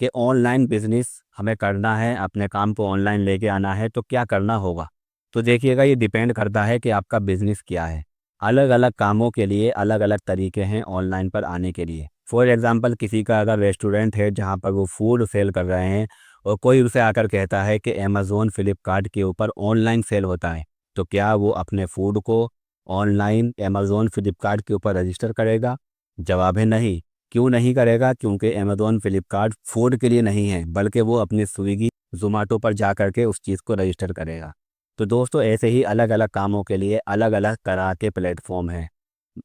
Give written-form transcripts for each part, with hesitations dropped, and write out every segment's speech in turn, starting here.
कि online business हमें करना है, अपने काम को ऑनलाइन लेके आना है तो क्या करना होगा। तो देखिएगा, ये डिपेंड करता है कि आपका बिजनेस क्या है। अलग अलग कामों के लिए अलग अलग तरीके हैं ऑनलाइन पर आने के लिए। फॉर एग्जांपल, किसी का अगर रेस्टोरेंट है जहाँ पर वो फूड सेल कर रहे हैं और कोई उसे आकर कहता है कि अमेज़ोन फ्लिपकार्ट के ऊपर ऑनलाइन सेल होता है, तो क्या वो अपने फूड को ऑनलाइन अमेज़ोन फ्लिपकार्ट के ऊपर रजिस्टर करेगा? जवाब है नहीं। क्यों नहीं करेगा? क्योंकि अमेज़ोन फ्लिपकार्ट फूड के लिए नहीं है, बल्कि वो अपने स्विगी ज़ोमैटो पर जा कर के उस चीज़ को रजिस्टर करेगा। तो दोस्तों, ऐसे ही अलग अलग कामों के लिए अलग अलग तरह के प्लेटफॉर्म हैं।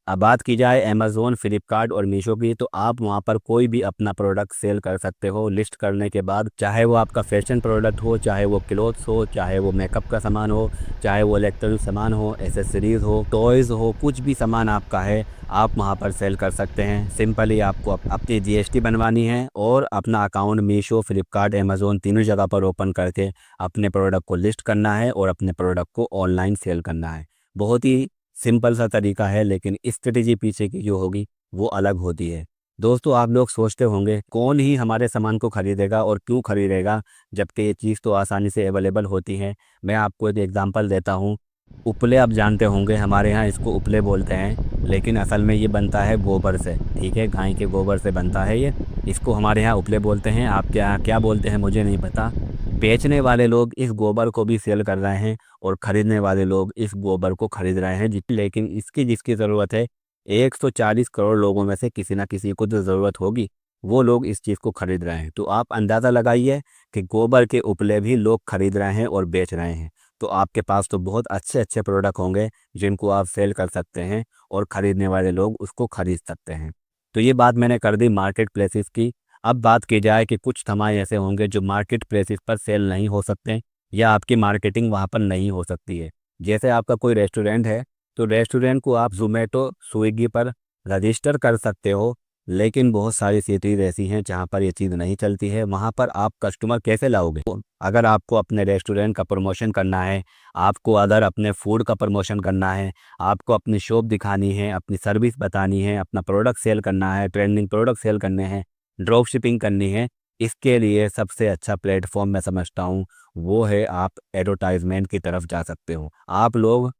अब बात की जाए अमेज़ोन, फ्लिपकार्ट और मीशो की, तो आप वहाँ पर कोई भी अपना प्रोडक्ट सेल कर सकते हो लिस्ट करने के बाद। चाहे वो आपका फैशन प्रोडक्ट हो, चाहे वो क्लोथ्स हो, चाहे वो मेकअप का सामान हो, चाहे वो इलेक्ट्रॉनिक सामान हो, एसेसरीज़ हो, टॉयज़ हो, कुछ भी सामान आपका है, आप वहाँ पर सेल कर सकते हैं। सिंपली आपको अपनी जीएसटी बनवानी है और अपना अकाउंट मीशो, फ्लिपकार्ट, अमेज़ोन तीनों जगह पर ओपन करके अपने प्रोडक्ट को लिस्ट करना है और अपने प्रोडक्ट को ऑनलाइन सेल करना है। बहुत ही सिंपल सा तरीका है, लेकिन स्ट्रेटेजी पीछे की जो होगी वो अलग होती है। दोस्तों, आप लोग सोचते होंगे कौन ही हमारे सामान को खरीदेगा और क्यों खरीदेगा, जबकि ये चीज़ तो आसानी से अवेलेबल होती है। मैं आपको एक एग्जांपल देता हूँ। उपले आप जानते होंगे, हमारे यहाँ इसको उपले बोलते हैं, लेकिन असल में ये बनता है गोबर से। ठीक है, गाय के गोबर से बनता है ये। इसको हमारे यहाँ उपले बोलते हैं। आप क्या क्या बोलते हैं मुझे नहीं पता। बेचने वाले लोग इस गोबर को भी सेल कर रहे हैं और खरीदने वाले लोग इस गोबर को खरीद रहे हैं, लेकिन इसकी जिसकी ज़रूरत है, 140 करोड़ लोगों में से किसी ना किसी को तो ज़रूरत होगी, वो लोग इस चीज़ को खरीद रहे हैं। तो आप अंदाज़ा लगाइए कि गोबर के उपले भी लोग खरीद रहे हैं और बेच रहे हैं। तो आपके पास तो बहुत अच्छे अच्छे प्रोडक्ट होंगे जिनको आप सेल कर सकते हैं और ख़रीदने वाले लोग उसको खरीद सकते हैं। तो ये बात मैंने कर दी मार्केट प्लेसेस की। अब बात की जाए कि कुछ सामान ऐसे होंगे जो मार्केट प्लेसेस पर सेल नहीं हो सकते या आपकी मार्केटिंग वहाँ पर नहीं हो सकती है। जैसे आपका कोई रेस्टोरेंट है, तो रेस्टोरेंट को आप ज़ोमैटो, स्विगी पर रजिस्टर कर सकते हो, लेकिन बहुत सारी सिटीज़ ऐसी हैं जहाँ पर ये चीज़ नहीं चलती है। वहाँ पर आप कस्टमर कैसे लाओगे? तो अगर आपको अपने रेस्टोरेंट का प्रमोशन करना है, आपको अगर अपने फूड का प्रमोशन करना है, आपको अपनी शॉप दिखानी है, अपनी सर्विस बतानी है, अपना प्रोडक्ट सेल करना है, ट्रेंडिंग प्रोडक्ट सेल करने हैं, ड्रॉप शिपिंग करनी है, इसके लिए सबसे अच्छा प्लेटफॉर्म मैं समझता हूँ वो है आप एडवर्टाइजमेंट की तरफ जा सकते हो। आप लोग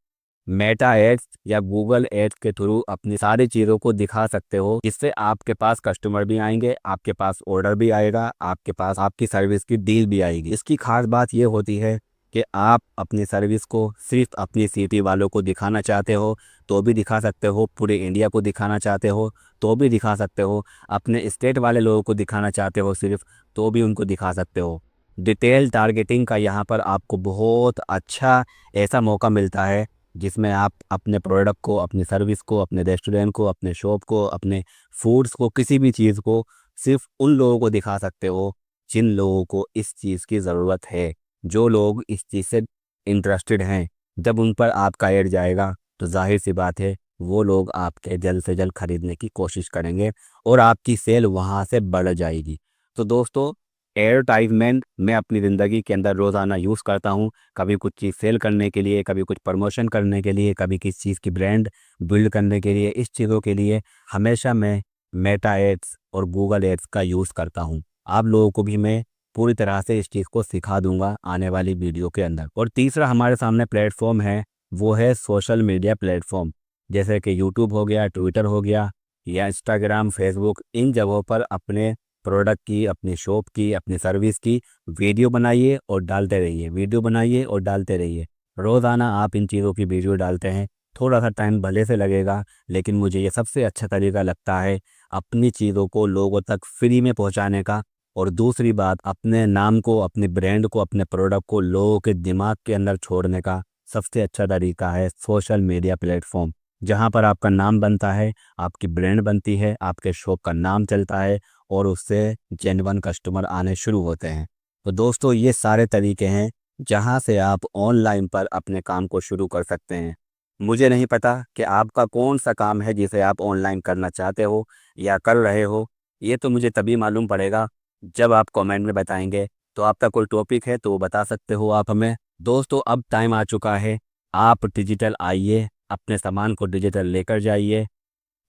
मेटा एड्स या गूगल एड्स के थ्रू अपनी सारी चीज़ों को दिखा सकते हो, जिससे आपके पास कस्टमर भी आएंगे, आपके पास ऑर्डर भी आएगा, आपके पास आपकी सर्विस की डील भी आएगी। इसकी खास बात ये होती है कि आप अपनी सर्विस को सिर्फ अपनी सिटी वालों को दिखाना चाहते हो तो भी दिखा सकते हो, पूरे इंडिया को दिखाना चाहते हो तो भी दिखा सकते हो, अपने स्टेट वाले लोगों को दिखाना चाहते हो सिर्फ, तो भी उनको दिखा सकते हो। डिटेल टारगेटिंग का यहाँ पर आपको बहुत अच्छा ऐसा मौका मिलता है जिसमें आप अपने प्रोडक्ट को, अपनी सर्विस को, अपने रेस्टोरेंट को, अपने शॉप को, अपने फूड्स को, किसी भी चीज़ को सिर्फ उन लोगों को दिखा सकते हो जिन लोगों को इस चीज़ की ज़रूरत है, जो लोग इस चीज़ से इंटरेस्टेड हैं। जब उन पर आपका ऐड जाएगा तो जाहिर सी बात है वो लोग आपके जल्द से जल्द खरीदने की कोशिश करेंगे और आपकी सेल वहाँ से बढ़ जाएगी। तो दोस्तों, एडवर्टाइजमेंट मैं अपनी ज़िंदगी के अंदर रोज़ाना यूज़ करता हूँ। कभी कुछ चीज़ सेल करने के लिए, कभी कुछ प्रमोशन करने के लिए, कभी किसी चीज़ की ब्रांड बिल्ड करने के लिए, इस चीज़ों के लिए हमेशा मैं मेटा एड्स और गूगल एड्स का यूज़ करता हूँ। आप लोगों को भी मैं पूरी तरह से इस चीज़ को सिखा दूंगा आने वाली वीडियो के अंदर। और तीसरा हमारे सामने प्लेटफॉर्म है, वो है सोशल मीडिया प्लेटफॉर्म, जैसे कि यूट्यूब हो गया, ट्विटर हो गया या इंस्टाग्राम, फेसबुक। इन जगहों पर अपने प्रोडक्ट की, अपनी शॉप की, अपनी सर्विस की वीडियो बनाइए और डालते रहिए, वीडियो बनाइए और डालते रहिए। रोज़ाना आप इन चीज़ों की वीडियो डालते हैं, थोड़ा सा टाइम भले से लगेगा, लेकिन मुझे ये सबसे अच्छा तरीका लगता है अपनी चीज़ों को लोगों तक फ्री में पहुंचाने का। और दूसरी बात, अपने नाम को, अपने ब्रांड को, अपने प्रोडक्ट को लोगों के दिमाग के अंदर छोड़ने का सबसे अच्छा तरीका है सोशल मीडिया प्लेटफॉर्म, जहां पर आपका नाम बनता है, आपकी ब्रांड बनती है, आपके शॉप का नाम चलता है और उससे जेन्युइन कस्टमर आने शुरू होते हैं। तो दोस्तों, ये सारे तरीके हैं जहां से आप ऑनलाइन पर अपने काम को शुरू कर सकते हैं। मुझे नहीं पता कि आपका कौन सा काम है जिसे आप ऑनलाइन करना चाहते हो या कर रहे हो। ये तो मुझे तभी मालूम पड़ेगा जब आप कमेंट में बताएंगे। तो आपका कोई टॉपिक है तो वो बता सकते हो आप हमें। दोस्तों, अब टाइम आ चुका है, आप डिजिटल आइए, अपने सामान को डिजिटल लेकर जाइए,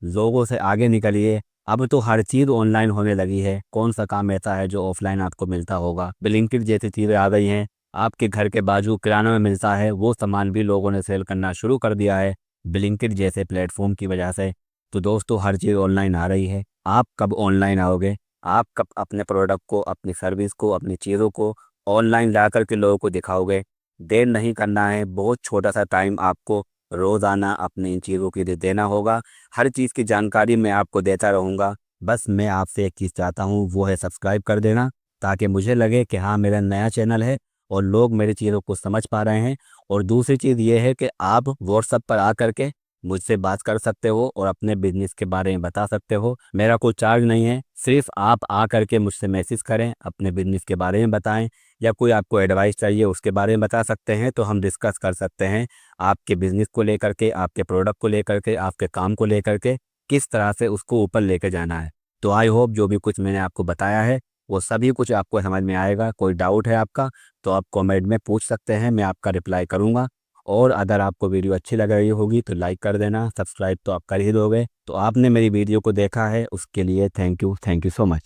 लोगों से आगे निकलिए, अब तो हर चीज़ ऑनलाइन होने लगी है। कौन सा काम ऐसा है जो ऑफलाइन आपको मिलता होगा। ब्लिंकिट जैसी चीज़ें आ गई हैं। आपके घर के बाजू किराना में मिलता है, वो सामान भी लोगों ने सेल करना शुरू कर दिया है ब्लिंकिट जैसे प्लेटफॉर्म की वजह से। तो दोस्तों हर चीज़ ऑनलाइन आ रही है। आप कब ऑनलाइन आओगे? आप कब अपने प्रोडक्ट को, अपनी सर्विस को, अपनी चीज़ों को ऑनलाइन ला करके लोगों को दिखाओगे? देर नहीं करना है। बहुत छोटा सा टाइम आपको रोज़ाना अपनी इन चीज़ों के लिए देना होगा। हर चीज़ की जानकारी मैं आपको देता रहूँगा। बस मैं आपसे एक चीज़ चाहता हूँ, वो है सब्सक्राइब कर देना, ताकि मुझे लगे कि हाँ मेरा नया चैनल है और लोग मेरी चीज़ों को समझ पा रहे हैं। और दूसरी चीज़ ये है कि आप व्हाट्सएप पर आ करके मुझसे बात कर सकते हो और अपने बिजनेस के बारे में बता सकते हो। मेरा कोई चार्ज नहीं है, सिर्फ आप आ करके मुझसे मैसेज करें, अपने बिजनेस के बारे में बताएं, या कोई आपको एडवाइस चाहिए उसके बारे में बता सकते हैं, तो हम डिस्कस कर सकते हैं आपके बिजनेस को लेकर के, आपके प्रोडक्ट को लेकर के, आपके काम को लेकर के, किस तरह से उसको ऊपर लेकर जाना है। तो आई होप जो भी कुछ मैंने आपको बताया है वो सभी कुछ आपको समझ में आएगा। कोई डाउट है आपका तो आप कमेंट में पूछ सकते हैं, मैं आपका रिप्लाई करूँगा। और अगर आपको वीडियो अच्छी लग रही होगी तो लाइक कर देना, सब्सक्राइब तो आप कर ही दोगे। तो आपने मेरी वीडियो को देखा है उसके लिए थैंक यू सो मच।